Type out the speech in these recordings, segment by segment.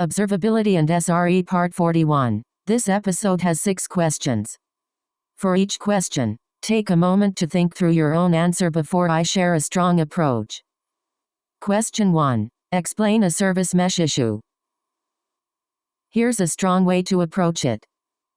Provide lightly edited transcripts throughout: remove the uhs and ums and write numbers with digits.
Observability and SRE Part 41. This episode has 6 questions. For each question, take a moment to think through your own answer before I share a strong approach. Question 1. Explain a service mesh issue. Here's a strong way to approach it.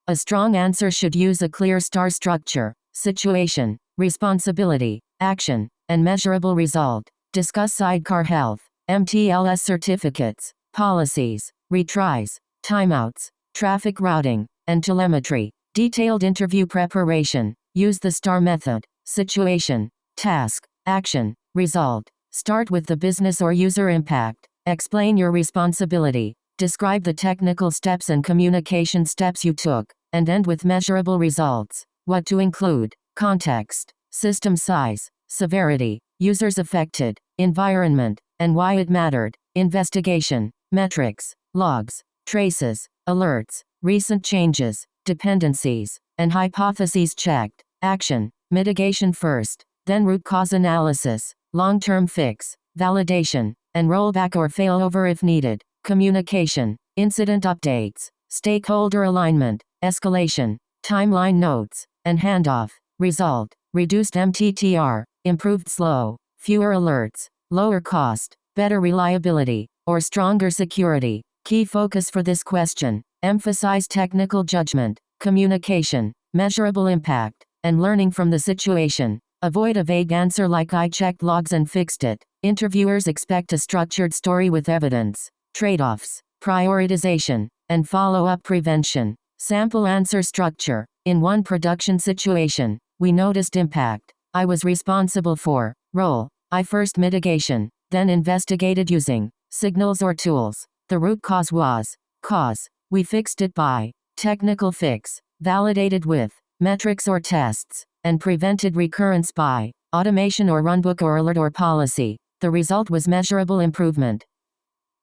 A strong answer should use a clear star structure: situation, responsibility, action, and measurable result. Discuss sidecar health, MTLS certificates, policies, retries, timeouts, traffic routing, and telemetry. Detailed interview preparation. Use the STAR method: situation, task, action, result. Start with the business or user impact. Explain your responsibility. Describe the technical steps and communication steps you took, and end with measurable results. What to include: context, system size, severity, users affected, environment, and why it mattered, investigation, metrics, logs, traces, alerts, recent changes, dependencies, and hypotheses checked. Action, mitigation first, then root cause analysis, long-term fix, validation, and rollback or failover if needed. Communication, incident updates, stakeholder alignment, escalation, timeline notes, and handoff. Result, reduced MTTR, improved slow, fewer alerts, lower cost, better reliability, or stronger security. Key focus for this question: emphasize technical judgment, communication, measurable impact, and learning from the situation. Avoid a vague answer like "I checked logs and fixed it." Interviewers expect a structured story with evidence. Trade-offs, prioritization, and follow-up prevention. Sample answer structure. In one production situation, we noticed impact. I was responsible for. Role: I first mitigation, then investigated using signals or tools. The root cause was. Cause: we fixed it by. Technical fix: validated with metrics or tests, and prevented recurrence by automation or runbook or alert or policy. The result was measurable improvement.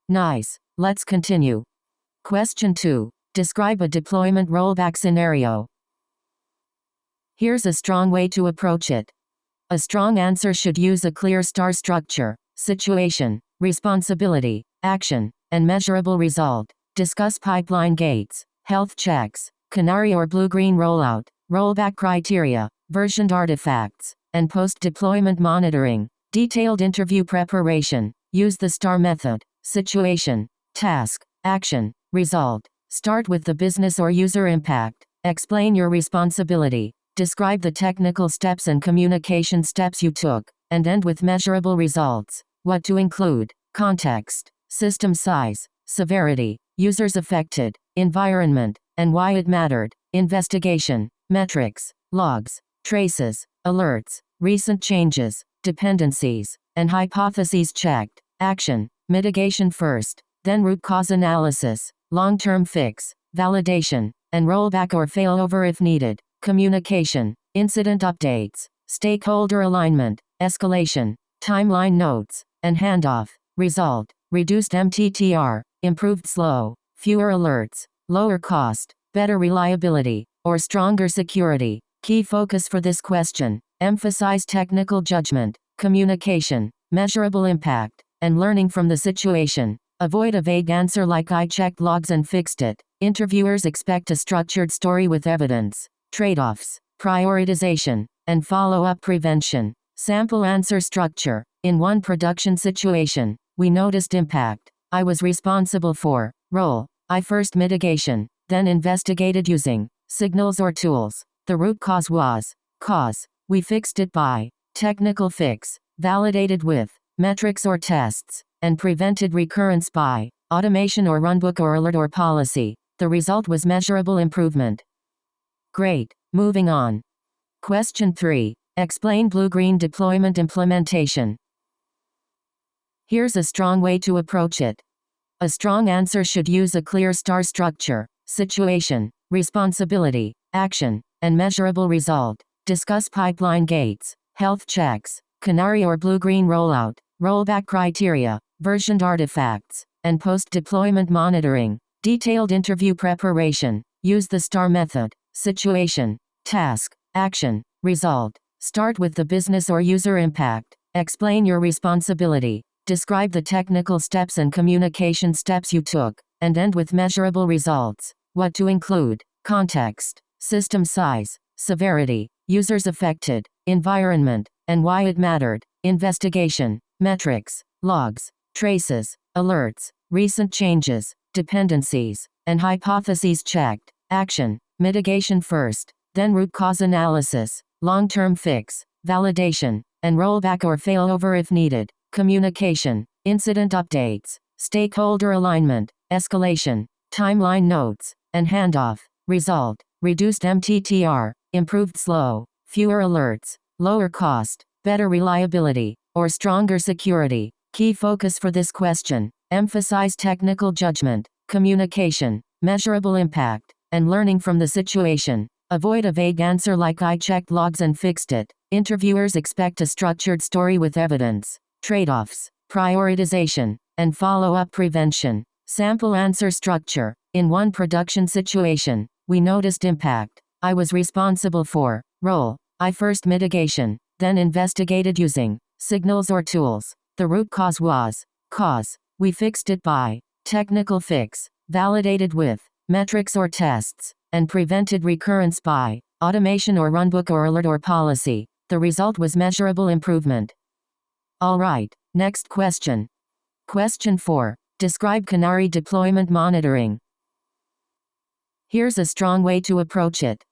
Nice. Let's continue. Question 2. Describe a deployment rollback scenario. Here's a strong way to approach it. A strong answer should use a clear star structure: situation, responsibility, action, and measurable result. Discuss pipeline gates, health checks, canary or blue-green rollout, rollback criteria, versioned artifacts, and post-deployment monitoring. Detailed interview preparation. Use the STAR method: situation, task, action, result. Start with the business or user impact. Explain your responsibility. Describe the technical steps and communication steps you took, and end with measurable results. What to include: context, system size, severity, users affected, environment, and why it mattered, investigation, metrics, logs, traces, alerts, recent changes, dependencies, and hypotheses checked. Action, mitigation first, then root cause analysis, long-term fix, validation, and rollback or failover if needed. Communication, incident updates, stakeholder alignment, escalation, timeline notes, and handoff. Result, reduced MTTR, improved slow, fewer alerts, lower cost, better reliability, or stronger security. Key focus for this question: emphasize technical judgment, communication, measurable impact, and learning from the situation. Avoid a vague answer like "I checked logs and fixed it." Interviewers expect a structured story with evidence. Trade-offs, prioritization, and follow-up prevention. Sample answer structure. In one production situation, we noticed impact. I was responsible for. Role: I first mitigation, then investigated using signals or tools. The root cause was. Cause: we fixed it by. Technical fix: validated with metrics or tests, and prevented recurrence by automation or runbook or alert or policy. The result was measurable improvement. Great. Moving on. Question 3. Explain blue-green deployment implementation. Here's a strong way to approach it. A strong answer should use a clear star structure: situation, responsibility, action, and measurable result. Discuss pipeline gates, health checks, canary or blue-green rollout, rollback criteria, versioned artifacts, and post-deployment monitoring. Detailed interview preparation. Use the STAR method: situation, task, action, result. Start with the business or user impact. Explain your responsibility. Describe the technical steps and communication steps you took, and end with measurable results. What to include: context, system size, severity, users affected, environment, and why it mattered, investigation, metrics, logs, traces, alerts, recent changes, dependencies, and hypotheses checked, action, mitigation first, then root cause analysis, long-term fix, validation, and rollback or failover if needed, communication, incident updates, stakeholder alignment, escalation, timeline notes, and handoff. Result: reduced MTTR, improved slow, fewer alerts, lower cost, better reliability, or stronger security. Key focus for this question: emphasize technical judgment, communication, measurable impact, and learning from the situation. Avoid a vague answer like "I checked logs and fixed it." Interviewers expect a structured story with evidence. Trade-offs: prioritization, and follow-up prevention. Sample answer structure: in one production situation, we noticed impact. I was responsible for. Role: I first mitigation, then investigated using signals or tools. The root cause was. Cause: we fixed it by. Technical fix: validated with metrics or tests, and prevented recurrence by automation or runbook or alert or policy. The result was measurable improvement. Alright, next question. Question 4. Describe Canary deployment monitoring. Here's a strong way to approach it.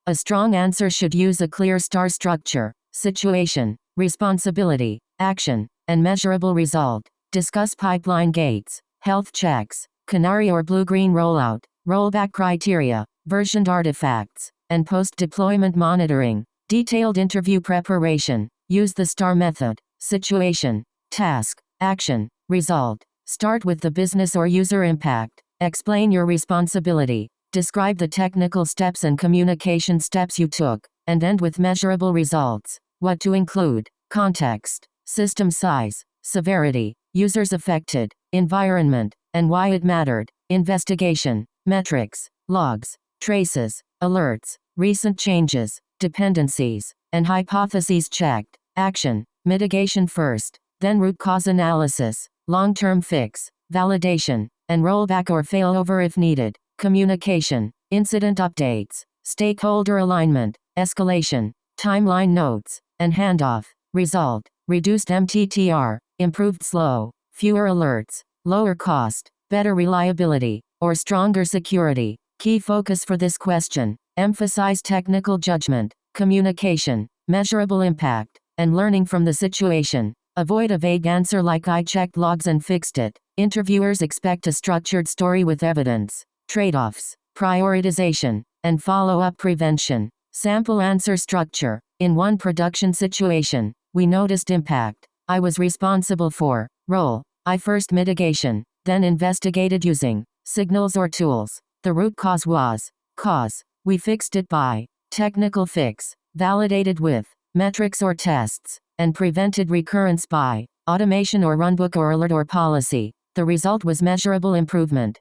A strong answer should use a clear star structure: situation, responsibility, action, and measurable result. Discuss pipeline gates, health checks, Canary or blue-green rollout, rollback criteria, versioned artifacts, and post-deployment monitoring. Detailed interview preparation. Use the STAR method: situation, task, action, result. Start with the business or user impact. Explain your responsibility. Describe the technical steps and communication steps you took, and end with measurable results. What to include: context, system size, severity, users affected, environment, and why it mattered, investigation, metrics, logs, traces, alerts, recent changes, dependencies, and hypotheses checked, action, mitigation first, then root cause analysis, long-term fix, validation, and rollback or failover if needed, communication, incident updates, stakeholder alignment, escalation, timeline notes, and handoff. Result: reduced MTTR, improved slow, fewer alerts, lower cost, better reliability, or stronger security. Key focus for this question: emphasize technical judgment, communication, measurable impact, and learning from the situation. Avoid a vague answer like "I checked logs and fixed it." Interviewers expect a structured story with evidence. Trade-offs: prioritization, and follow-up prevention. Sample answer structure: in one production situation, we noticed impact. I was responsible for. Role: I first mitigation, then investigated using signals or tools. The root cause was. Cause: we fixed it by. Technical fix: validated with metrics or tests, and prevented recurrence by automation or runbook or alert or policy. The result was measurable improvement.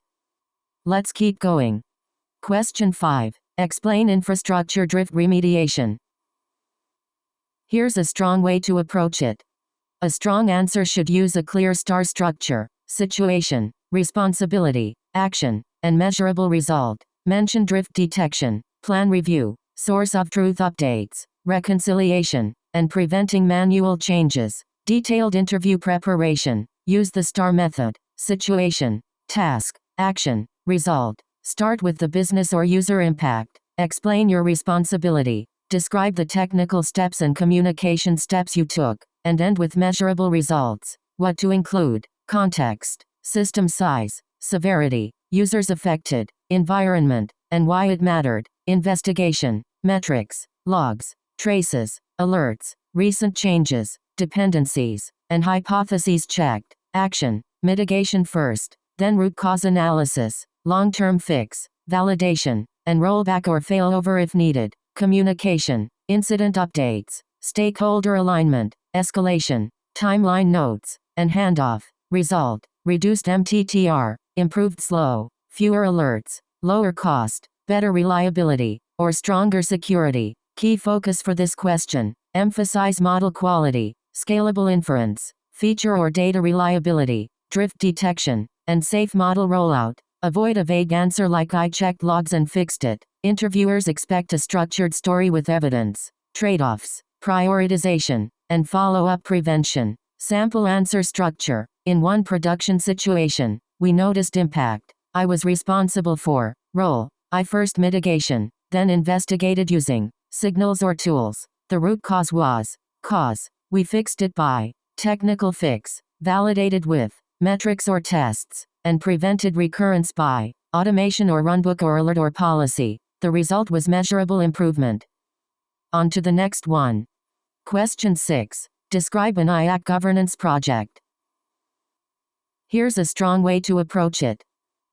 Let's keep going. Question 5. Explain infrastructure drift remediation. Here's a strong way to approach it. A strong answer should use a clear star structure: situation, responsibility, action, and measurable result. Mention drift detection, plan review, source of truth updates, reconciliation, and preventing manual changes. Detailed interview preparation. Use the STAR method: situation, task, action, result. Start with the business or user impact. Explain your responsibility. Describe the technical steps and communication steps you took, and end with measurable results. What to include: context, system size, severity, users affected, environment, and why it mattered, investigation, metrics, logs, traces, alerts, recent changes, dependencies, and hypotheses checked, action, mitigation first, then root cause analysis, long-term fix, validation, and rollback or failover if needed, communication, incident updates, stakeholder alignment, escalation, timeline notes, and handoff. Result: reduced MTTR, improved slow, fewer alerts, lower cost, better reliability, or stronger security. Key focus for this question: emphasize model quality, scalable inference, feature or data reliability, drift detection, and safe model rollout. Avoid a vague answer like "I checked logs and fixed it." Interviewers expect a structured story with evidence. Trade-offs, prioritization, and follow-up prevention. Sample answer structure. In one production situation, we noticed impact. I was responsible for. Role. I first mitigation, then investigated using signals or tools. The root cause was. Cause. We fixed it by. Technical fix. Validated with metrics or tests, and prevented recurrence by automation or runbook or alert or policy. The result was measurable improvement. On to the next one. Question 6. Describe an IAC governance project. Here's a strong way to approach it.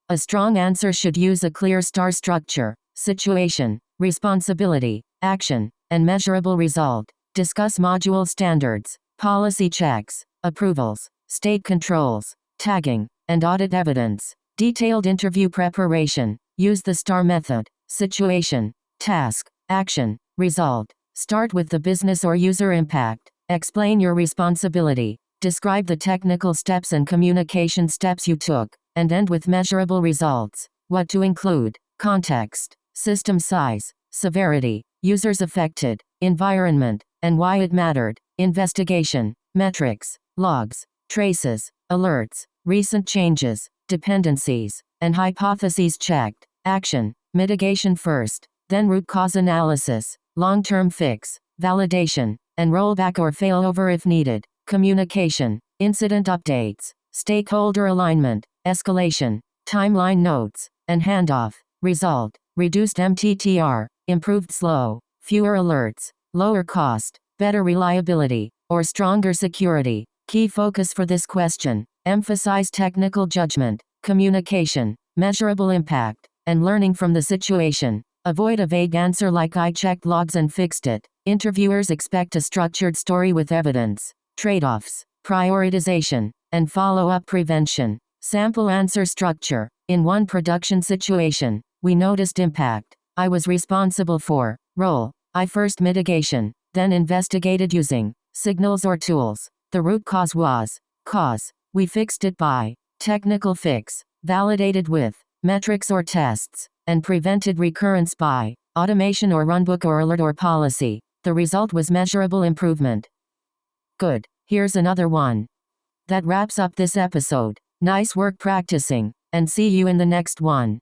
A strong answer should use a clear star structure: situation, responsibility, action, and measurable result. Discuss module standards, policy checks, approvals, state controls, tagging, and audit evidence. Detailed interview preparation. Use the STAR method: situation, task, action, result. Start with the business or user impact. Explain your responsibility. Describe the technical steps and communication steps you took, and end with measurable results. What to include: context, system size, severity, users affected, environment, and why it mattered. Investigation, metrics, logs, traces, alerts, recent changes, dependencies, and hypotheses checked. Action, mitigation first, then root cause analysis, long-term fix, validation, and rollback or failover if needed. Communication, incident updates, stakeholder alignment, escalation, timeline notes, and handoff. Result, reduced MTTR, improved slow, fewer alerts, lower cost, better reliability, or stronger security. Key focus for this question: emphasize technical judgment, communication, measurable impact, and learning from the situation. Avoid a vague answer like "I checked logs and fixed it." Interviewers expect a structured story with evidence. Trade-offs, prioritization, and follow-up prevention. Sample answer structure. In one production situation, we noticed impact. I was responsible for. Role. I first mitigation, then investigated using signals or tools. The root cause was. Cause. We fixed it by technical fix, validated with metrics or tests, and prevented recurrence by automation or runbook or alert or policy. The result was measurable improvement. Good. Here's another one. That wraps up this episode. Nice work practicing, and see you in the next one.